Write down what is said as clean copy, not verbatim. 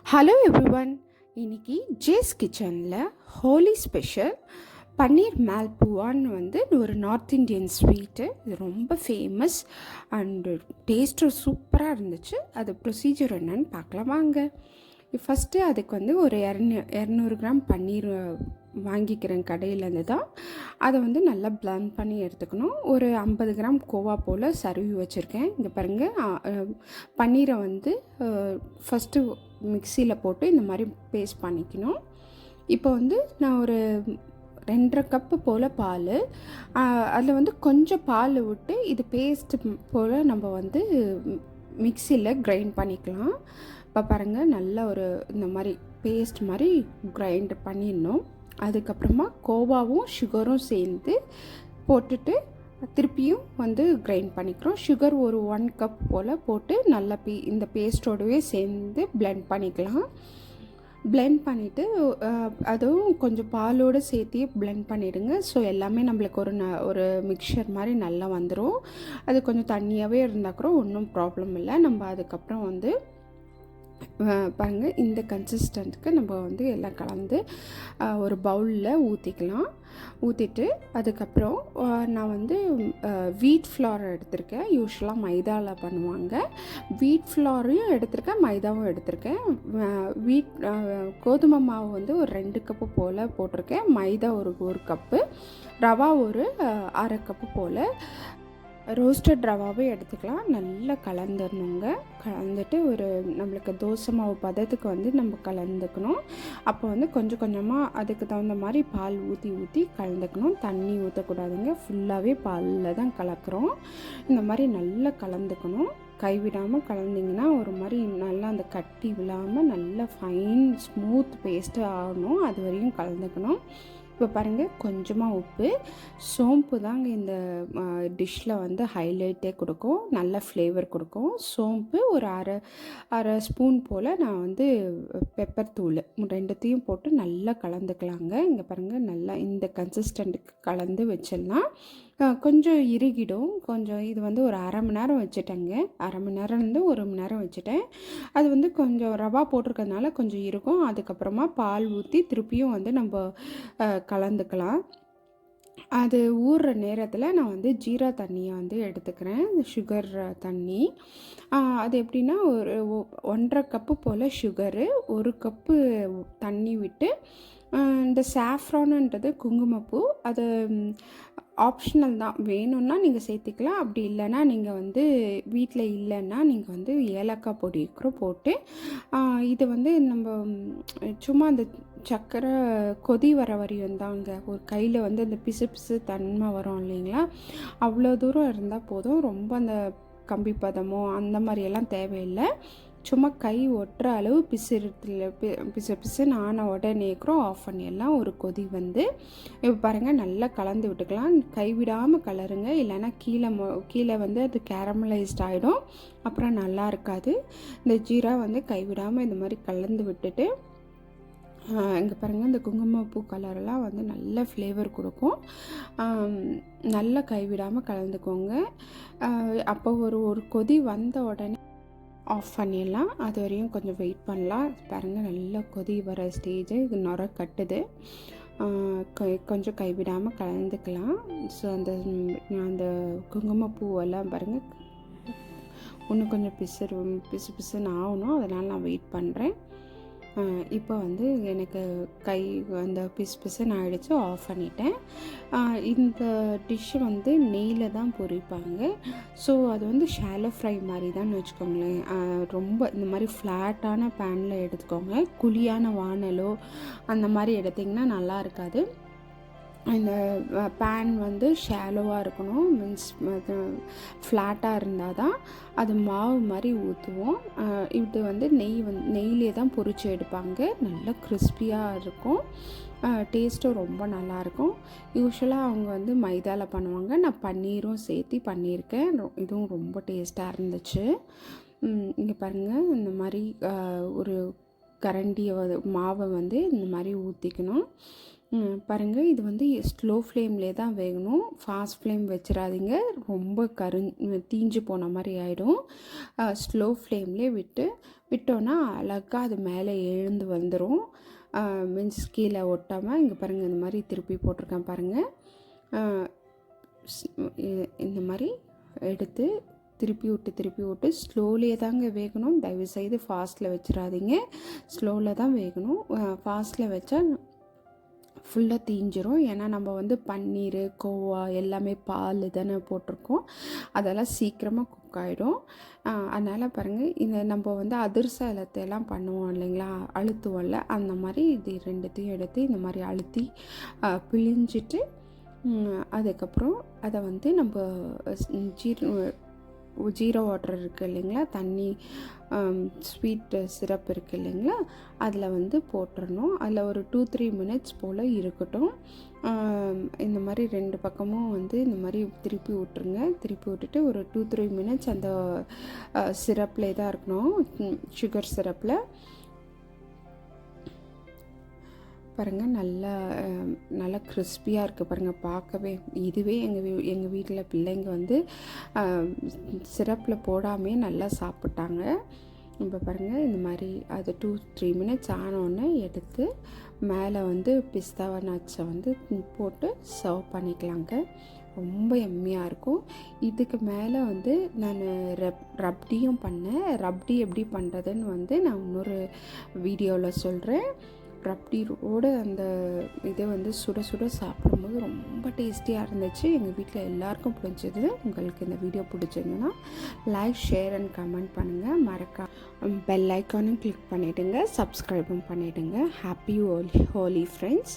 Hello everyone. இன்னைக்கு ஜேஸ் கிச்சனில் Holi special பன்னீர் மால்புவான்னு ஒரு நார்த் இண்டியன் ஸ்வீட்டு. இது ரொம்ப ஃபேமஸ் அண்டு டேஸ்ட்டும் சூப்பராக இருந்துச்சு. அது ப்ரொசீஜர் என்னன்னு பார்க்கலாம் வாங்க. ஃபஸ்ட்டு அதுக்கு ஒரு 200 கிராம் பன்னீர் வாங்கிக்கிறேன் கடையிலேருந்து தான். அதை நல்லா பிளண்ட் பண்ணி எடுத்துக்கணும். ஒரு 50 கிராம் கோவா போல் சருவி வச்சுருக்கேன். இங்கே பாருங்கள், பன்னீரை ஃபஸ்ட்டு மிக்சியில் போட்டு இந்த மாதிரி பேஸ்ட் பண்ணிக்கணும். இப்போ நான் ஒரு 2.5 கப்பு போல் பால், அதில் கொஞ்சம் பால் விட்டு இது பேஸ்ட்டு போல் நம்ம மிக்சியில் கிரைண்ட் பண்ணிக்கலாம். இப்போ பாருங்கள், நல்லா இந்த மாதிரி பேஸ்ட் மாதிரி கிரைண்ட் பண்ணிடணும். அதுக்கப்புறமா கோவாவும் சுகரும் சேர்ந்து போட்டுட்டு திருப்பியும் கிரைண்ட் பண்ணிக்கிறோம். சுகர் ஒரு 1 கப் போல் போட்டு நல்லா இந்த பேஸ்ட்டோடவே சேர்ந்து பிளெண்ட் பண்ணிக்கலாம். பிளெண்ட் பண்ணிவிட்டு அதுவும் கொஞ்சம் பாலோடு சேர்த்தியே பிளெண்ட் பண்ணிவிடுங்க. ஸோ எல்லாமே நம்மளுக்கு ஒரு மிக்சர் மாதிரி நல்லா வந்துடும். அது கொஞ்சம் தண்ணியாகவே இருந்தால் கூட ஒன்றும் ப்ராப்ளம் இல்லை. நம்ம அதுக்கப்புறம் பாருங்கள், இந்த கன்சிஸ்டன்ட்க்கு நம்ம எல்லாம் கலந்து ஒரு பவுலில் ஊற்றிக்கலாம். ஊற்றிட்டு அதுக்கப்புறம் நான் வீட் ஃப்ளார் எடுத்திருக்கேன். யூஸ்வலாக மைதாவில் பண்ணுவாங்க. வீட் ஃப்ளாரையும் எடுத்திருக்கேன், மைதாவும் எடுத்திருக்கேன். கோதுமை மாவு ஒரு 2 கப்பு போல் போட்டிருக்கேன். மைதா ஒரு கப்பு, ரவா ஒரு 1/2 கப்பு போல். ரோஸ்டட் ரவாவே எடுத்துக்கலாம். நல்லா கலந்துடணுங்க. கலந்துட்டு நம்மளுக்கு தோசை மாவு பதத்துக்கு நம்ம கலந்துக்கணும். அப்போ கொஞ்சம் கொஞ்சமாக அதுக்கு தகுந்த மாதிரி பால் ஊற்றி கலந்துக்கணும். தண்ணி ஊற்றக்கூடாதுங்க. ஃபுல்லாகவே பாலில் தான் கலக்கிறோம். இந்த மாதிரி நல்லா கலந்துக்கணும். கைவிடாமல் கலந்திங்கன்னா ஒரு மாதிரி நல்லா அந்த கட்டி விழாமல் நல்லா ஃபைன் ஸ்மூத் பேஸ்ட்டு ஆகணும். அது வரையும் கலந்துக்கணும். இப்போ பாருங்கள், கொஞ்சமாக உப்பு, சோம்பு தாங்க இந்த டிஷ்ஷில் ஹைலைட்டே கொடுக்கும், நல்ல ஃப்ளேவர் கொடுக்கும். சோம்பு ஒரு அரை ஸ்பூன் போல் நான் பெப்பர் தூள் 2த்தையும் போட்டு நல்லா கலந்துக்கலாங்க. இங்கே பாருங்கள், நல்லா இந்த கன்சிஸ்டண்ட்டுக்கு கலந்து வச்சிடலாம். கொஞ்சம் இறுகிடும். கொஞ்சம் இது ஒரு 1/2 மணி நேரம் வச்சுட்டேங்க. 1/2 மணி நேரம்லேருந்து 1 மணி நேரம் வச்சுட்டேன். அது கொஞ்சம் ரவா போட்டிருக்கிறதுனால கொஞ்சம் இருக்கும். அதுக்கப்புறமா பால் ஊற்றி திருப்பியும் நம்ம கலந்துக்கலாம். அது ஊறுற நேரத்தில் நான் ஜீரா தண்ணியை எடுத்துக்கிறேன், சுகர் தண்ணி. அது எப்படின்னா ஒரு 1.5 கப்பு போல் சுகரு, 1 கப்பு தண்ணி விட்டு இந்த சாஃப்ரானுன்றது குங்குமப்பூ, அது ஆப்ஷனல் தான். வேணும்னா நீங்கள் சேர்த்திக்கலாம். அப்படி இல்லைன்னா நீங்கள் வீட்டில் இல்லைன்னா நீங்கள் ஏலக்காய் பொடி கூட போட்டு இது நம்ம சும்மா அந்த சர்க்கரை கொதி வர வரையும் தாங்க. ஒரு கையில் அந்த பிசு பிசு தன்மை வரும் இல்லைங்களா, அவ்வளோ தூரம் இருந்தால் போதும். ரொம்ப அந்த கம்பி பதமோ அந்த மாதிரியெல்லாம் தேவையில்லை. சும்மா கை ஒட்டுற அளவு பிசுன்னு ஆன உடனேக்கிறோம் ஆஃப் பண்ணிடலாம். ஒரு கொதி இப்போ பாருங்கள், நல்லா கலந்து விட்டுக்கலாம். கைவிடாமல் கலருங்க, இல்லைன்னா கீழே அது கேரமலைஸ்ட் ஆகிடும், அப்புறம் நல்லா இருக்காது. இந்த ஜீரா கைவிடாமல் இந்த மாதிரி கலந்து விட்டுட்டு இங்கே பாருங்கள், இந்த குங்குமப்பூ கலரெல்லாம் நல்ல ஃப்ளேவர் கொடுக்கும். நல்லா கைவிடாமல் கலந்துக்கோங்க. அப்போ ஒரு கொதி வந்த உடனே ஆஃப் பண்ணிடலாம். அது வரையும் கொஞ்சம் வெயிட் பண்ணலாம். பாருங்கள், நல்லா கொதி வர ஸ்டேஜு, இது நுர கட்டுது. கொஞ்சம் கைவிடாமல் கலந்துக்கலாம். ஸோ அந்த குங்குமப்பூவெல்லாம் பாருங்கள் இன்னும் கொஞ்சம் பிசுன்னு ஆகணும். அதனால் நான் வெயிட் பண்ணுறேன். இப்போ எனக்கு கை அந்த பிசுன்னு ஆகிடுச்சு, ஆஃப் பண்ணிட்டேன். இந்த டிஷ்ஷு நெய்யில் தான் பொரிப்பாங்க. ஸோ அது ஷாலோ ஃப்ரை மாதிரி தான் வச்சுக்கோங்களேன். ரொம்ப இந்த மாதிரி ஃப்ளாட்டான பேனில் எடுத்துக்கோங்க. குழியான வானலோ அந்த மாதிரி எடுத்திங்கன்னா நல்லா இருக்காது. இந்த பேன் ஷாலோவாக இருக்கணும். மீன்ஸ் ஃப்ளாட்டாக இருந்தால் தான் அது மாவு மாதிரி ஊற்றுவோம். இது நெய்யிலே தான் பொரிச்சு எடுப்பாங்க. நல்லா கிறிஸ்பியாக இருக்கும். டேஸ்ட்டும் ரொம்ப நல்லாயிருக்கும். யூஸ்வலாக அவங்க மைதாவில் பண்ணுவாங்க. நான் பன்னீரும் சேர்த்து பண்ணியிருக்கேன். இதுவும் ரொம்ப டேஸ்ட்டாக இருந்துச்சு. இங்கே பாருங்கள், இந்த மாதிரி ஒரு கரண்டியை மாவை இந்த மாதிரி ஊற்றிக்கணும். பாருங்கள், இது ஸ்லோ ஃப்ளேம்லே தான் வேகணும். ஃபாஸ்ட் ஃப்ளேம் வச்சிடாதீங்க, ரொம்ப தீஞ்சு போன மாதிரி ஆகிடும். ஸ்லோ ஃப்ளேம்லே விட்டு விட்டோன்னா அழகாக அது மேலே எழுந்து வந்துடும். மீன்ஸ் கீழே ஒட்டாமல். இங்கே பாருங்கள், இந்த மாதிரி திருப்பி போட்டிருக்கேன் பாருங்கள். இந்த மாதிரி எடுத்து திருப்பி விட்டு ஸ்லோலியே தாங்க வேகணும். தயவுசெய்து ஃபாஸ்ட்டில் வச்சிடாதீங்க, ஸ்லோவில் தான் வேகணும். ஃபாஸ்ட்டில் வச்சா ஃபுல்லாக தீஞ்சிரும். ஏன்னா நம்ம வந்து பன்னீர், கோவா எல்லாமே பால் தானே போட்டிருக்கோம், அதெல்லாம் சீக்கிரமாக குக் ஆகிடும். அதனால் பாருங்கள், இந்த நம்ம வந்து அதிரசத்தையெல்லாம் பண்ணுவோம் இல்லைங்களா, அழுத்துவோம்ல, அந்த மாதிரி இது ரெண்டுத்தையும் எடுத்து இந்த மாதிரி அழுத்தி பிழிஞ்சிட்டு அதுக்கப்புறம் அதை வந்து நம்ம ஜீரோ வாட்டர் இருக்குது இல்லைங்களா, தண்ணி ஸ்வீட் சிரப் இருக்குது இல்லைங்களா, அதில் வந்து போட்டுடணும். அதில் ஒரு 2-3 மினிட்ஸ் போல் இருக்கட்டும். இந்த மாதிரி 2 பக்கமும் வந்து இந்த மாதிரி திருப்பி விட்டுருங்க. திருப்பி விட்டுட்டு ஒரு 2-3 மினிட்ஸ் அந்த சிரப்பில் தான் இருக்கணும், சுகர் சிரப்பில். பாருங்கள், நல்லா கிறிஸ்பியாக இருக்குது பாருங்கள் பார்க்கவே. இதுவே எங்கள் வீட்டில் பிள்ளைங்க வந்து சிரப்பில் போடாமே நல்லா சாப்பிட்டாங்க. இப்போ பாருங்கள், இந்த மாதிரி அது 2-3 மினிட்ஸ் ஆனோடனே எடுத்து மேலே வந்து பிஸ்தா நட்ஸை வந்து போட்டு சர்வ் பண்ணிக்கலாங்க. ரொம்ப எம்மியாக இருக்கும். இதுக்கு மேலே வந்து நான் ரப்டியும் பண்ணேன். ரப்டி எப்படி பண்ணுறதுன்னு வந்து நான் இன்னொரு வீடியோவில் சொல்கிறேன். ரப்டியோட அந்த இதை வந்து சுட சுட சாப்பிடும்போது ரொம்ப டேஸ்டியாக இருந்துச்சு. எங்கள் வீட்டில் எல்லாருக்கும் பிடிச்சது. உங்களுக்கு இந்த வீடியோ பிடிச்சிருந்ததுன்னா லைக், ஷேர் அண்ட் கமெண்ட் பண்ணுங்கள். பெல் ஐக்கானும் கிளிக் பண்ணிவிடுங்க, சப்ஸ்கிரைபும் பண்ணிவிடுங்க. Happy Holi friends.